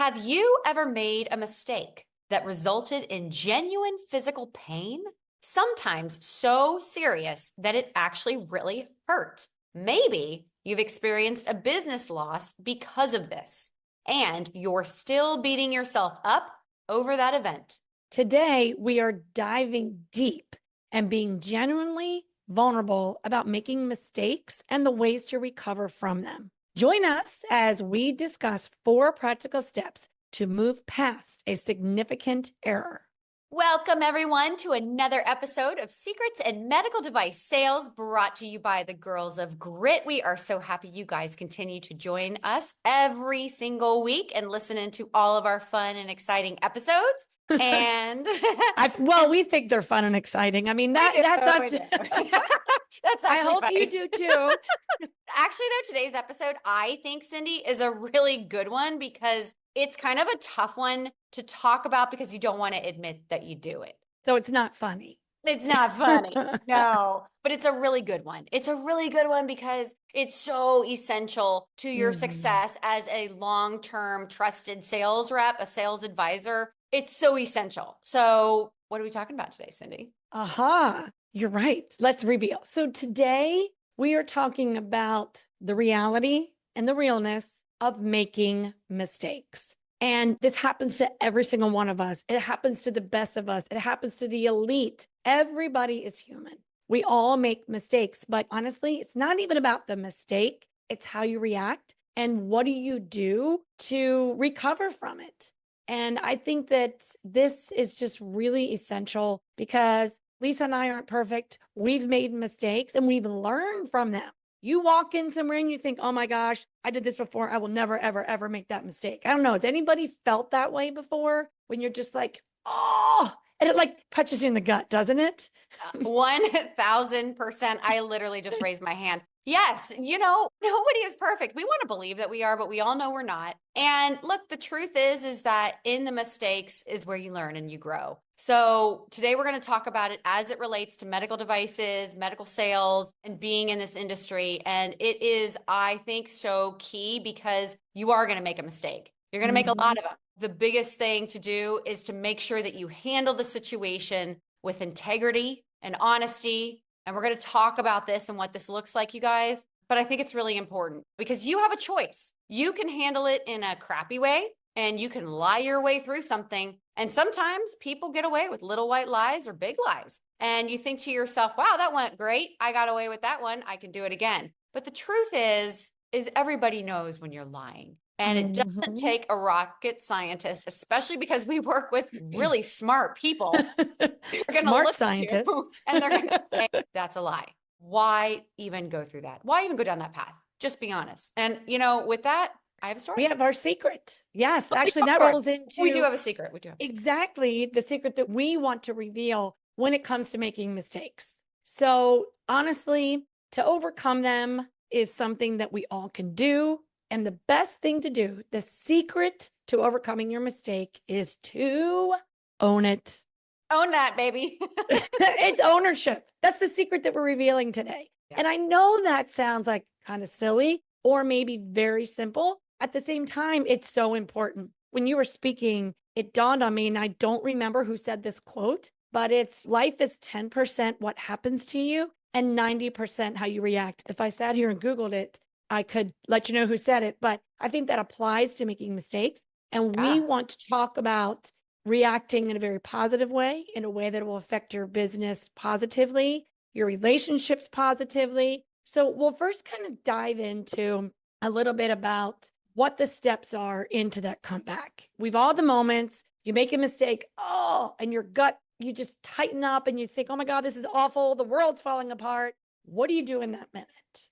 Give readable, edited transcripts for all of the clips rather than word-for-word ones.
Have you ever made a mistake that resulted in genuine physical pain? Sometimes so serious that it actually really hurt. Maybe you've experienced a business loss because of this, and you're still beating yourself up over that event. Today, we are diving deep and being genuinely vulnerable about making mistakes and the ways to recover from them. Join us as we discuss 4 practical steps to move past a significant error. Welcome, everyone, to another episode of Secrets in Medical Device Sales brought to you by the Girls of Grit. We are so happy you guys continue to join us every single week and listen into all of our fun and exciting episodes. And we think they're fun and exciting. I mean, that's up to. That's actually I hope funny. you do too. Actually, though, today's episode, I think, Cindy, is a really good one because it's kind of a tough one to talk about because you don't want to admit that you do it. So it's not funny. It's not funny. No, but it's a really good one. It's a really good one because it's so essential to your success as a long-term trusted sales rep, a sales advisor. It's so essential. So what are we talking about today, Cindy? You're right. Let's reveal. So today we are talking about the reality and the realness of making mistakes. And this happens to every single one of us. It happens to the best of us. It happens to the elite. Everybody is human. We all make mistakes, but honestly, it's not even about the mistake. It's how you react and what do you do to recover from it. And I think that this is just really essential because Lisa and I aren't perfect. We've made mistakes and we've learned from them. You walk in somewhere and you think, oh my gosh, I did this before. I will never, ever, ever make that mistake. I don't know. Has anybody felt that way before when you're just like, oh, and it like punches you in the gut, doesn't it? 1000%. I literally just raised my hand. Yes, nobody is perfect. We want to believe that we are, but we all know we're not. And look, the truth is that in the mistakes is where you learn and you grow. So today we're going to talk about it as it relates to medical devices, medical sales, and being in this industry. And it is, I think, so key because you are going to make a mistake. You're going to make a lot of them. The biggest thing to do is to make sure that you handle the situation with integrity and honesty. And we're going to talk about this and what this looks like, you guys. But I think it's really important because you have a choice. You can handle it in a crappy way and you can lie your way through something. And sometimes people get away with little white lies or big lies. And you think to yourself, wow, that went great. I got away with that one. I can do it again. But the truth is everybody knows when you're lying. And it doesn't take a rocket scientist, especially because we work with really smart people. Smart scientists. And they're going to say, that's a lie. Why even go through that? Why even go down that path? Just be honest. And, with that, I have a story. We have our secret. Yes, actually, that rolls into. We do have a secret. We do have a secret. Exactly the secret that we want to reveal when it comes to making mistakes. So, honestly, to overcome them is something that we all can do. And the best thing to do, the secret to overcoming your mistake is to own it. Own that, baby. It's ownership. That's the secret that we're revealing today. Yeah. And I know that sounds like kind of silly or maybe very simple. At the same time, it's so important. When you were speaking, it dawned on me, and I don't remember who said this quote, but it's life is 10% what happens to you and 90% how you react. If I sat here and Googled it, I could let you know who said it, but I think that applies to making mistakes. And we want to talk about reacting in a very positive way, in a way that will affect your business positively, your relationships positively. So we'll first kind of dive into a little bit about what the steps are into that comeback. We've all the moments, you make a mistake, and your gut, you just tighten up and you think, oh my God, this is awful. The world's falling apart. What do you do in that minute?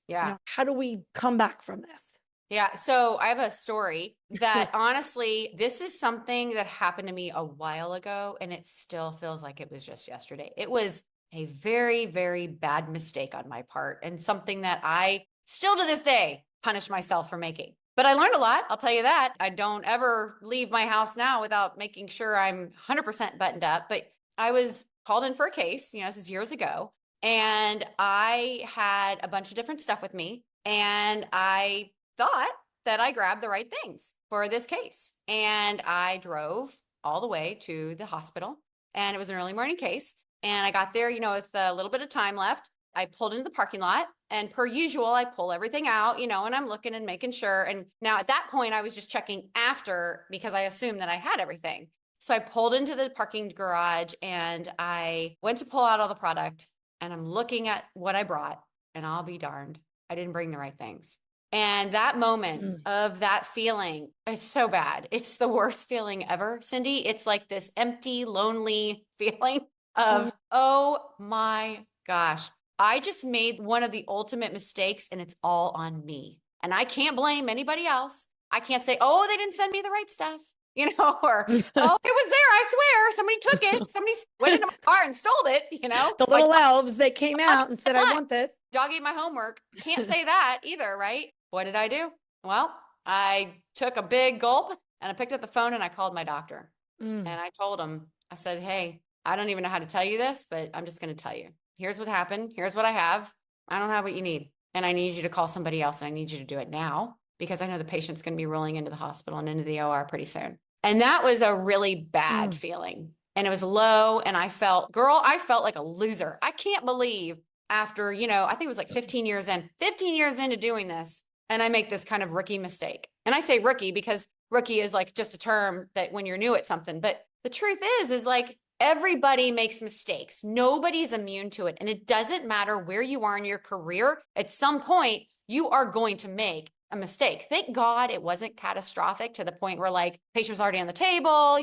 Yeah. How do we come back from this? Yeah. So I have a story that honestly, this is something that happened to me a while ago, and it still feels like it was just yesterday. It was a very, very bad mistake on my part and something that I still to this day punish myself for making. But I learned a lot. I'll tell you that. I don't ever leave my house now without making sure I'm 100% buttoned up. But I was called in for a case, this is years ago. And I had a bunch of different stuff with me. And I thought that I grabbed the right things. for this case. And I drove all the way to the hospital, and it was an early morning case. And I got there, with a little bit of time left. I pulled into the parking lot, and per usual, I pull everything out, and I'm looking and making sure. And now at that point, I was just checking after because I assumed that I had everything. So I pulled into the parking garage and I went to pull out all the product, and I'm looking at what I brought, and I'll be darned, I didn't bring the right things. And that moment of that feeling, it's so bad. It's the worst feeling ever, Cindy. It's like this empty, lonely feeling of, oh my gosh, I just made one of the ultimate mistakes, and it's all on me. And I can't blame anybody else. I can't say, oh, they didn't send me the right stuff, or, oh, it was there. I swear. Somebody took it. Somebody went into my car and stole it, The little elves, they came out and said, I want this. Dog ate my homework. Can't say that either, right? What did I do? Well, I took a big gulp and I picked up the phone and I called my doctor. And I told him, I said, hey, I don't even know how to tell you this, but I'm just going to tell you. Here's what happened. Here's what I have. I don't have what you need. And I need you to call somebody else. And I need you to do it now because I know the patient's going to be rolling into the hospital and into the OR pretty soon. And that was a really bad feeling. And it was low. And I felt like a loser. I can't believe after, I think it was like 15 years into doing this. And I make this kind of rookie mistake. And I say rookie because rookie is like just a term that when you're new at something. But the truth is like everybody makes mistakes. Nobody's immune to it. And it doesn't matter where you are in your career. At some point, you are going to make a mistake. Thank God it wasn't catastrophic to the point where like patient was already on the table.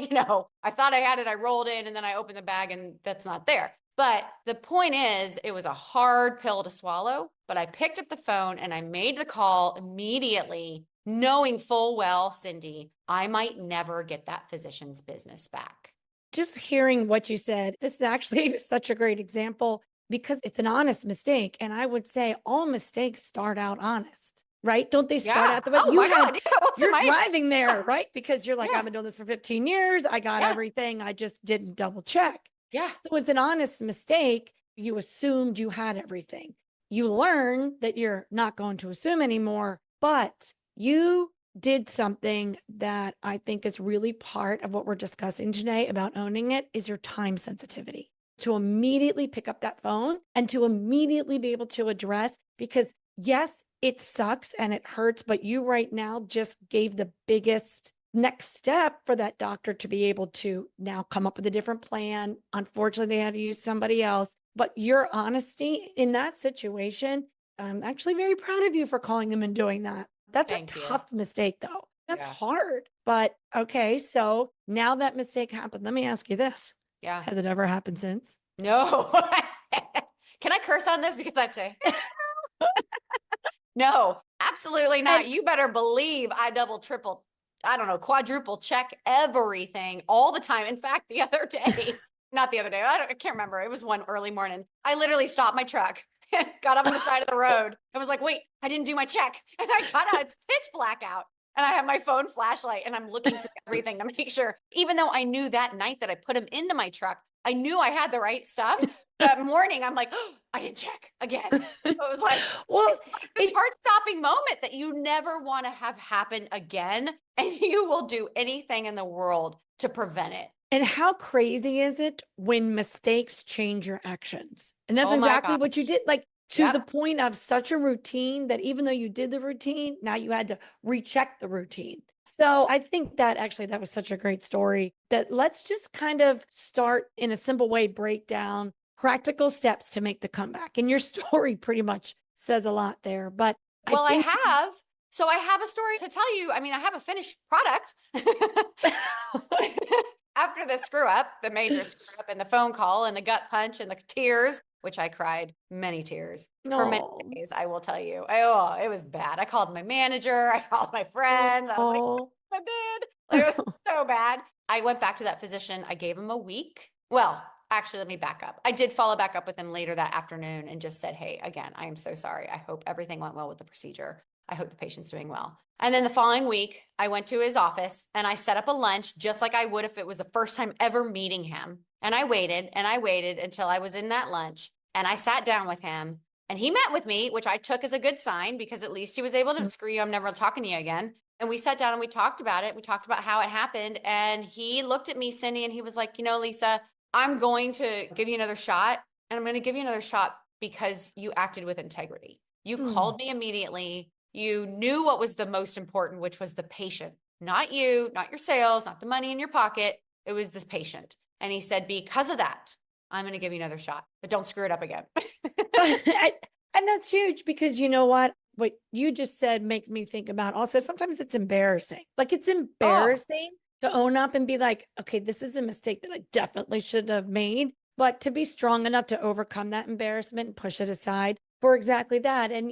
I thought I had it. I rolled in and then I opened the bag and that's not there. But the point is, it was a hard pill to swallow, but I picked up the phone and I made the call immediately, knowing full well, Cindy, I might never get that physician's business back. Just hearing what you said, this is actually such a great example because it's an honest mistake. And I would say all mistakes start out honest, right? Don't they start out the way you're driving there, right? Because you're like, I've been doing this for 15 years. I got everything. I just didn't double check. Yeah. So it's an honest mistake. You assumed you had everything. You learn that you're not going to assume anymore, but you did something that I think is really part of what we're discussing today about owning it is your time sensitivity. To immediately pick up that phone and to immediately be able to address, because yes, it sucks and it hurts, but you right now just gave the biggest next step for that doctor to be able to now come up with a different plan. Unfortunately, they had to use somebody else, but your honesty in that situation, I'm actually very proud of you for calling them and doing that. That's a tough mistake though. That's hard, but okay. So now that mistake happened, let me ask you this. Yeah. Has it ever happened since? No. Can I curse on this? Because I'd say, no, absolutely not. You better believe I double, triple, quadruple check everything all the time. In fact, the other day, not the other day, I can't remember. It was one early morning. I literally stopped my truck and got up on the side of the road and was like, wait, I didn't do my check. And I got out, it's pitch black out. And I have my phone flashlight and I'm looking through everything to make sure, even though I knew that night that I put him into my truck, I knew I had the right stuff. That morning, I'm like, oh, I didn't check again. So it was like, it's like this heart-stopping moment that you never want to have happen again. And you will do anything in the world to prevent it. And how crazy is it when mistakes change your actions? And that's exactly what you did. Like to the point of such a routine that even though you did the routine, now you had to recheck the routine. So I think that actually that was such a great story that let's just kind of start in a simple way, break down practical steps to make the comeback. And your story pretty much says a lot there. But I have a story to tell you. I mean, I have a finished product. After the screw up, the major screw up and the phone call and the gut punch and the tears, which I cried many tears for many days, I will tell you. It was bad. I called my manager. I called my friends. I was like, I did. It was so bad. I went back to that physician. I gave him a week. Well, actually, let me back up. I did follow back up with him later that afternoon and just said, hey, again, I am so sorry. I hope everything went well with the procedure. I hope the patient's doing well. And then the following week, I went to his office and I set up a lunch just like I would if it was the first time ever meeting him. And I waited until I was in that lunch and I sat down with him and he met with me, which I took as a good sign because at least he was able to screw you. I'm never talking to you again. And we sat down and we talked about it. We talked about how it happened. And he looked at me, Cindy, and he was like, Lisa, I'm going to give you another shot. And I'm going to give you another shot because you acted with integrity. You Mm. called me immediately. You knew what was the most important, which was the patient, not you, not your sales, not the money in your pocket. It was this patient. And he said, because of that, I'm going to give you another shot, but don't screw it up again. And that's huge because you know what? What you just said make me think about also sometimes it's embarrassing. Like it's Oh, embarrassing to own up and be like, okay, this is a mistake that I definitely should have made. But to be strong enough to overcome that embarrassment and push it aside for exactly that. And,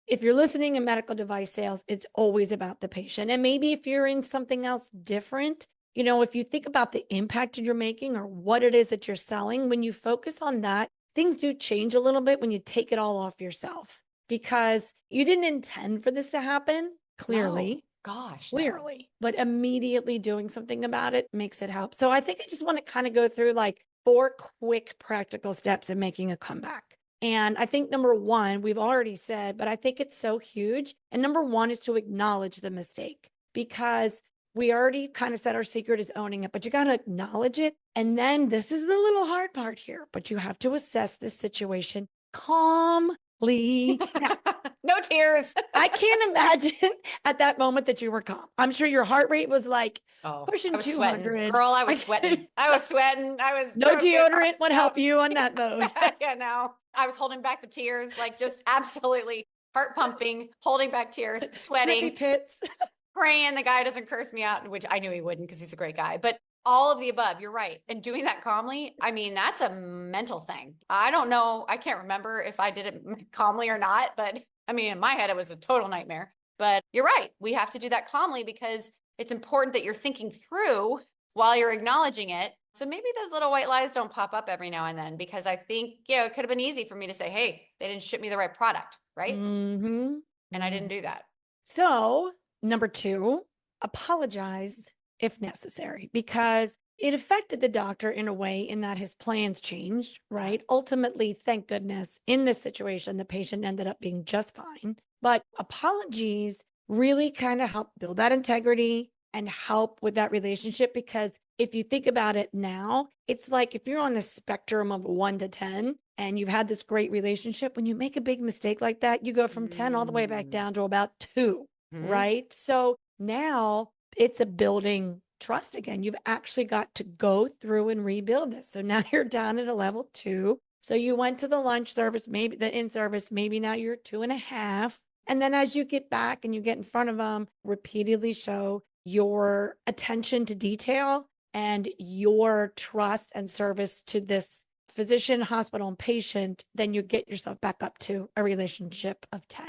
if you're listening in medical device sales, it's always about the patient. And maybe if you're in something else different, if you think about the impact you're making or what it is that you're selling, when you focus on that, things do change a little bit when you take it all off yourself because you didn't intend for this to happen, no. clearly, Gosh, no. clearly, but immediately doing something about it makes it help. So I think I just want to kind of go through like 4 quick practical steps in making a comeback. And I think number one, we've already said, but I think it's so huge. And number one is to acknowledge the mistake because we already kind of said our secret is owning it, but you got to acknowledge it. And then this is the little hard part here, but you have to assess this situation calmly. Now, No tears. I can't imagine at that moment that you were calm. I'm sure your heart rate was like Oh, I pushing was sweating. 200. Girl, I was sweating. I was sweating. I was No totally deodorant would out. help you on that mode. Yeah, no. I was holding back the tears, like just absolutely heart pumping, holding back tears, Drippy sweating, pits. praying the guy doesn't curse me out, which I knew he wouldn't because he's a great guy. But all of the above, you're right. And doing that calmly, I mean, that's a mental thing. I don't know. I can't remember if I did it calmly or not, but I mean, in my head, it was a total nightmare. But you're right. We have to do that calmly because it's important that you're thinking through while you're acknowledging it. So maybe those little white lies don't pop up every now and then because I think, it could have been easy for me to say, hey, they didn't ship me the right product, right? Mm-hmm. And I didn't do that. So, number two, apologize if necessary because it affected the doctor in a way in that his plans changed, right? Ultimately, thank goodness, in this situation, the patient ended up being just fine. But apologies really kind of help build that integrity and help with that relationship because if you think about it now, it's like if you're on a spectrum of 1 to 10 and you've had this great relationship, when you make a big mistake like that, you go from 10 all the way back down to about 2, Mm-hmm. right? So now it's a building trust again. You've actually got to go through and rebuild this. So now you're down at a level 2. So you went to the lunch service, maybe the in service, maybe now you're 2.5. And then as you get back and you get in front of them, repeatedly show your attention to detail and your trust and service to this physician, hospital, and patient, then you get yourself back up to a relationship of 10.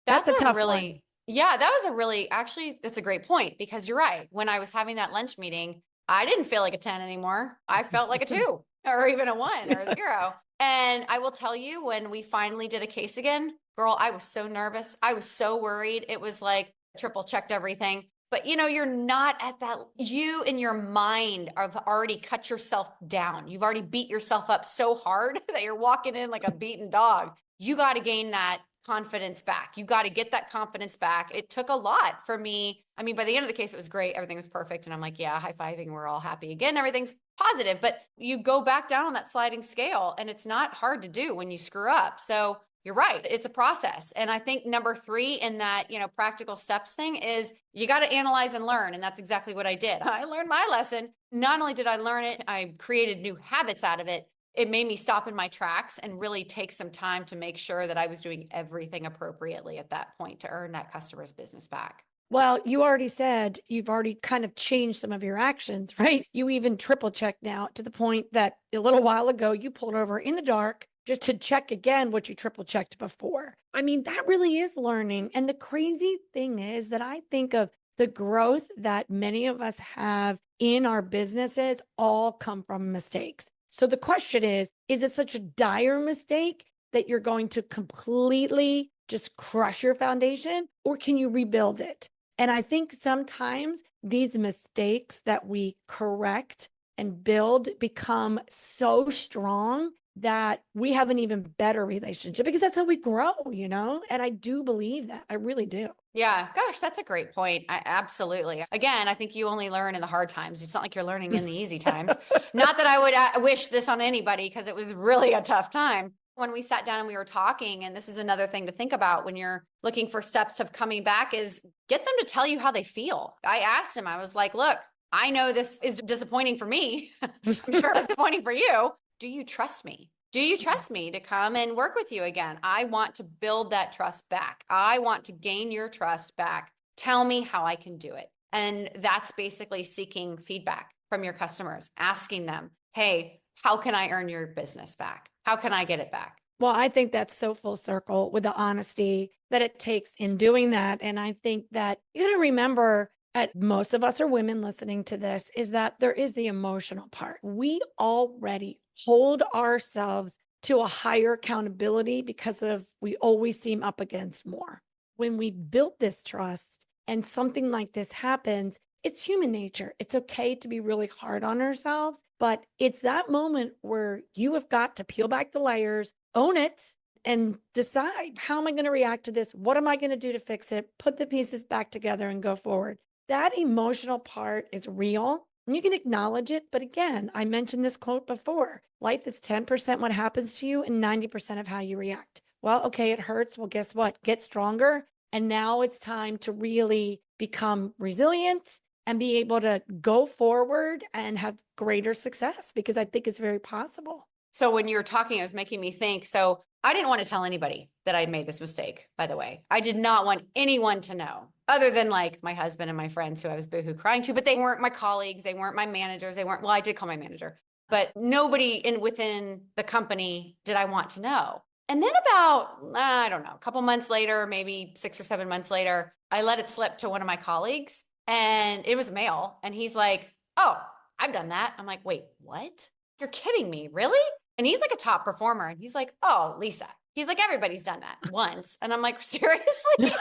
That's That's a a tough one. really, yeah, that was a really, actually, that's a great point because you're right. When I was having that lunch meeting, I didn't feel like a 10 anymore. I felt like a 2 or even a 1 or a 0. And I will tell you, when we finally did a case again, girl, I was so nervous. I was so worried. It was like triple checked everything. But you're not at that. You in your mind have already cut yourself down. You've already beat yourself up so hard that you're walking in like a beaten dog. You got to gain that confidence back. You got to get that confidence back. It took a lot for me. I mean, by the end of the case, it was great. Everything was perfect. And I'm like, yeah, high fiving. We're all happy again. Everything's positive. But you go back down on that sliding scale, and it's not hard to do when you screw up. So you're right. It's a process. And I think number 3 in that, practical steps thing is you got to analyze and learn. And that's exactly what I did. I learned my lesson. Not only did I learn it, I created new habits out of it. It made me stop in my tracks and really take some time to make sure that I was doing everything appropriately at that point to earn that customer's business back. Well, you already said you've already kind of changed some of your actions, right? You even triple checked now to the point that a little while ago you pulled over in the dark just to check again what you triple checked before. I mean, that really is learning. And the crazy thing is that I think of the growth that many of us have in our businesses all come from mistakes. So the question is it such a dire mistake that you're going to completely just crush your foundation, or can you rebuild it? And I think sometimes these mistakes that we correct and build become so strong that we have an even better relationship because that's how we grow, you know? And I do believe that. I really do. Yeah, gosh, that's a great point. Absolutely. Again, I think you only learn in the hard times. It's not like you're learning in the easy times. Not that I would wish this on anybody because it was really a tough time. When we sat down and we were talking, and this is another thing to think about when you're looking for steps of coming back, is get them to tell you how they feel. I asked him, I was like, look, I know this is disappointing for me. I'm sure it's disappointing for you. Do you trust me? Do you trust me to come and work with you again? I want to build that trust back. I want to gain your trust back. Tell me how I can do it. And that's basically seeking feedback from your customers, asking them, hey, how can I earn your business back? How can I get it back? Well, I think that's so full circle with the honesty that it takes in doing that. And I think that you got to remember, at most of us are women listening to this, is that there is the emotional part. We already hold ourselves to a higher accountability because of we always seem up against more. When we built this trust and something like this happens, it's human nature. It's okay to be really hard on ourselves, but it's that moment where you have got to peel back the layers, own it, and decide, how am I going to react to this? What am I going to do to fix it? Put the pieces back together and go forward. That emotional part is real. And you can acknowledge it. But again, I mentioned this quote before: life is 10% what happens to you and 90% of how you react. Well, okay, it hurts. Well, guess what? Get stronger. And now it's time to really become resilient and be able to go forward and have greater success, because I think it's very possible. So when you were talking, it was making me think. So I didn't want to tell anybody that I made this mistake, by the way. I did not want anyone to know, other than like my husband and my friends who I was boohoo crying to, but they weren't my colleagues. They weren't my managers. They weren't, well, I did call my manager, but nobody within the company did I want to know. And then about, I don't know, a couple months later, maybe 6 or 7 months later, I let it slip to one of my colleagues, and it was male. And he's like, oh, I've done that. I'm like, wait, what? You're kidding me, really? And he's like a top performer. And he's like, oh, Lisa. He's like, everybody's done that once. And I'm like, seriously?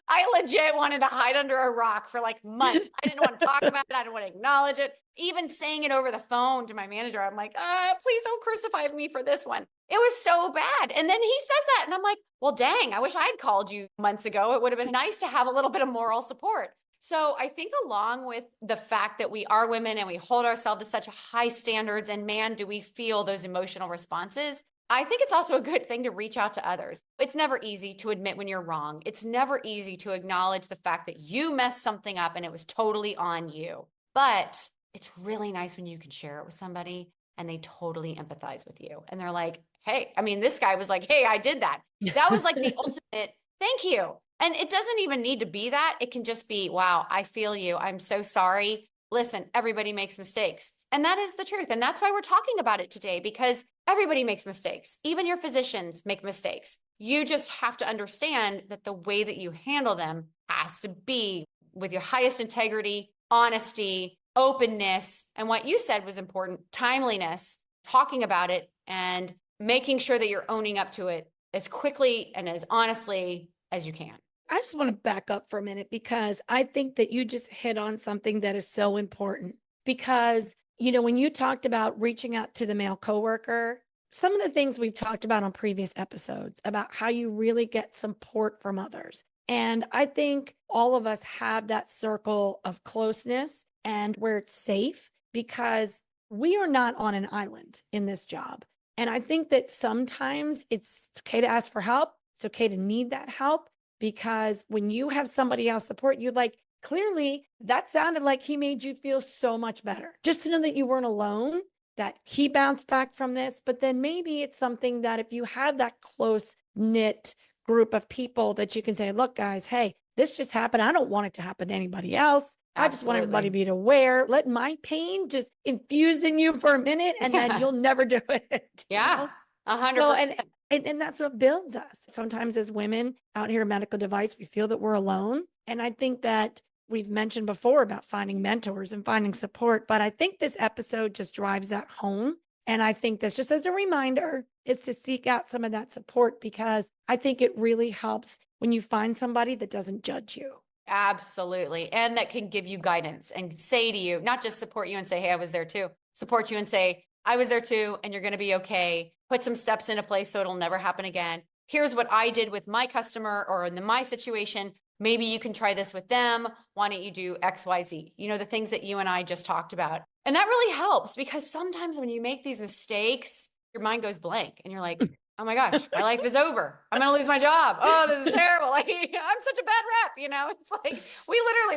I legit wanted to hide under a rock for like months. I didn't want to talk about it. I didn't want to acknowledge it. Even saying it over the phone to my manager, I'm like, please don't crucify me for this one. It was so bad. And then he says that. And I'm like, well, dang, I wish I had called you months ago. It would have been nice to have a little bit of moral support. So I think along with the fact that we are women and we hold ourselves to such high standards, and man, do we feel those emotional responses, I think it's also a good thing to reach out to others. It's never easy to admit when you're wrong. It's never easy to acknowledge the fact that you messed something up and it was totally on you. But it's really nice when you can share it with somebody and they totally empathize with you. And they're like, hey, I mean, this guy was like, hey, I did that. That was like the ultimate thank you. And it doesn't even need to be that. It can just be, wow, I feel you. I'm so sorry. Listen, everybody makes mistakes. And that is the truth. And that's why we're talking about it today, because everybody makes mistakes. Even your physicians make mistakes. You just have to understand that the way that you handle them has to be with your highest integrity, honesty, openness. And what you said was important: timeliness, talking about it and making sure that you're owning up to it as quickly and as honestly as you can. I just want to back up for a minute, because I think that you just hit on something that is so important. Because, you know, when you talked about reaching out to the male coworker, some of the things we've talked about on previous episodes about how you really get support from others. And I think all of us have that circle of closeness and where it's safe, because we are not on an island in this job. And I think that sometimes it's okay to ask for help. It's okay to need that help, because when you have somebody else support you, like clearly that sounded like he made you feel so much better. Just to know that you weren't alone, that he bounced back from this. But then maybe it's something that if you have that close knit group of people that you can say, look, guys, hey, this just happened. I don't want it to happen to anybody else. I just want everybody to be aware. Let my pain just infuse in you for a minute, and then you'll never do it. Yeah, 100%. So, and that's what builds us. Sometimes as women out here in medical device, we feel that we're alone. And I think that we've mentioned before about finding mentors and finding support, but I think this episode just drives that home. And I think this, just as a reminder, is to seek out some of that support, because I think it really helps when you find somebody that doesn't judge you. Absolutely. And that can give you guidance and say to you, not just support you and say, hey, I was there too, support you and say, I was there too, and you're going to be okay. Put some steps into place so it'll never happen again. Here's what I did with my customer or in my situation. Maybe you can try this with them. Why don't you do X, Y, Z? You know, the things that you and I just talked about. And that really helps because sometimes when you make these mistakes, your mind goes blank and you're like, oh my gosh, my life is over. I'm going to lose my job. Oh, this is terrible. Like, I'm such a bad rep. You know, it's like,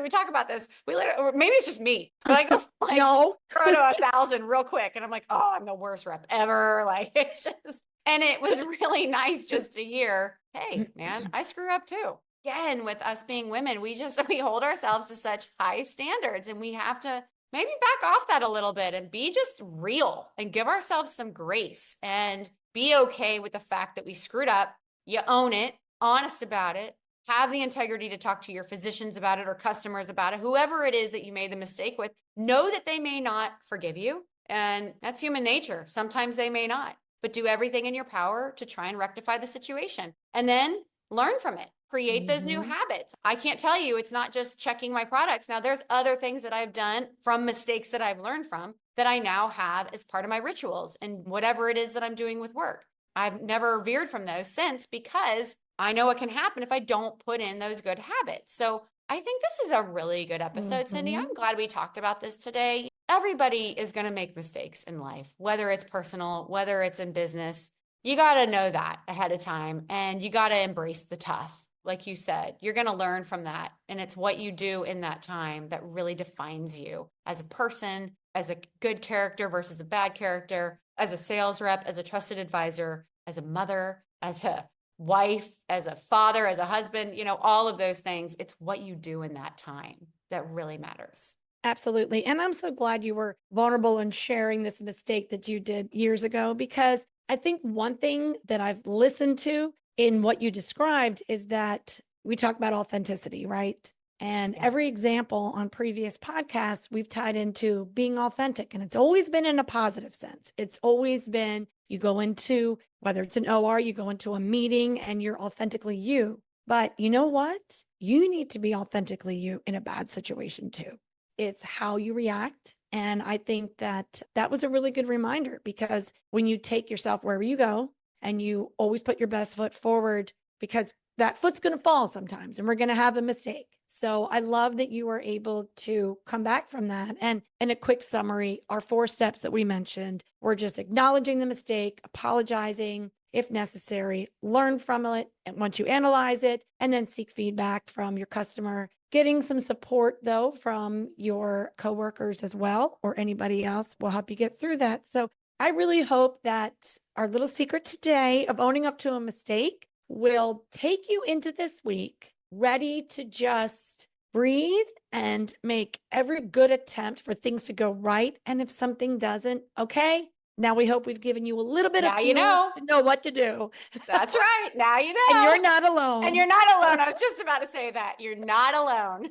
we talk about this. Or maybe it's just me, but I go like, No. throw to 1,000 real quick. And I'm like, oh, I'm the worst rep ever. Like, it's just, and it was really nice just to hear, hey, man, I screw up too. Again, with us being women, we hold ourselves to such high standards and we have to maybe back off that a little bit and be just real and give ourselves some grace and be okay with the fact that we screwed up. You own it, honest about it, have the integrity to talk to your physicians about it or customers about it, whoever it is that you made the mistake with. Know that they may not forgive you. And that's human nature. Sometimes they may not, but do everything in your power to try and rectify the situation and then learn from it. Create those new habits. I can't tell you, it's not just checking my products. Now, there's other things that I've done from mistakes that I've learned from that I now have as part of my rituals and whatever it is that I'm doing with work. I've never veered from those since because I know what can happen if I don't put in those good habits. So I think this is a really good episode, Cindy. I'm glad we talked about this today. Everybody is going to make mistakes in life, whether it's personal, whether it's in business. You got to know that ahead of time and you got to embrace the tough. Like you said, you're going to learn from that. And it's what you do in that time that really defines you as a person, as a good character versus a bad character, as a sales rep, as a trusted advisor, as a mother, as a wife, as a father, as a husband, you know, all of those things. It's what you do in that time that really matters. Absolutely. And I'm so glad you were vulnerable in sharing this mistake that you did years ago, because I think one thing that I've listened to in what you described is that we talk about authenticity, right? And every example on previous podcasts, we've tied into being authentic. And it's always been in a positive sense. It's always been you go into, whether it's an OR, you go into a meeting and you're authentically you. But you know what? You need to be authentically you in a bad situation too. It's how you react. And I think that that was a really good reminder, because when you take yourself wherever you go and you always put your best foot forward, because that foot's going to fall sometimes and we're going to have a mistake. So I love that you were able to come back from that. And in a quick summary, our 4 steps that we mentioned were just acknowledging the mistake, apologizing if necessary, learn from it. And once you analyze it, and then seek feedback from your customer, getting some support though from your coworkers as well, or anybody else will help you get through that. So I really hope that our little secret today of owning up to a mistake will take you into this week ready to just breathe and make every good attempt for things to go right. And if something doesn't, okay, now we hope we've given you a little bit of fuel to know what to do. That's right. Now you know. And you're not alone. And you're not alone. I was just about to say that. You're not alone.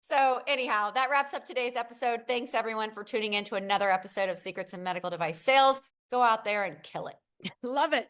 So anyhow, that wraps up today's episode. Thanks everyone for tuning in to another episode of Secrets in Medical Device Sales. Go out there and kill it. Love it.